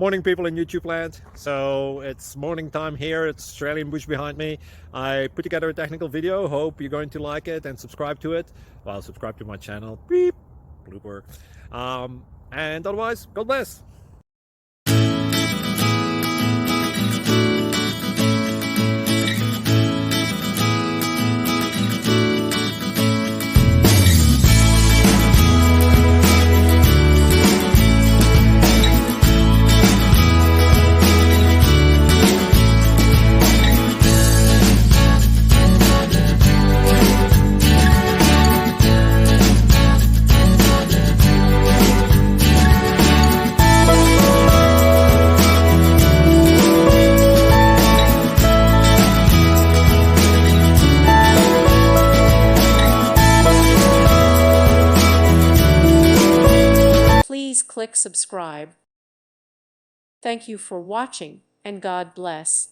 Morning, people in YouTube land. So it's morning time here. It's Australian bush behind me. I put together a technical video. Hope you're going to like it and subscribe to it. Well, subscribe to my channel. Beep. Blooper. And otherwise, God bless. Please click subscribe. Thank you for watching, and God bless.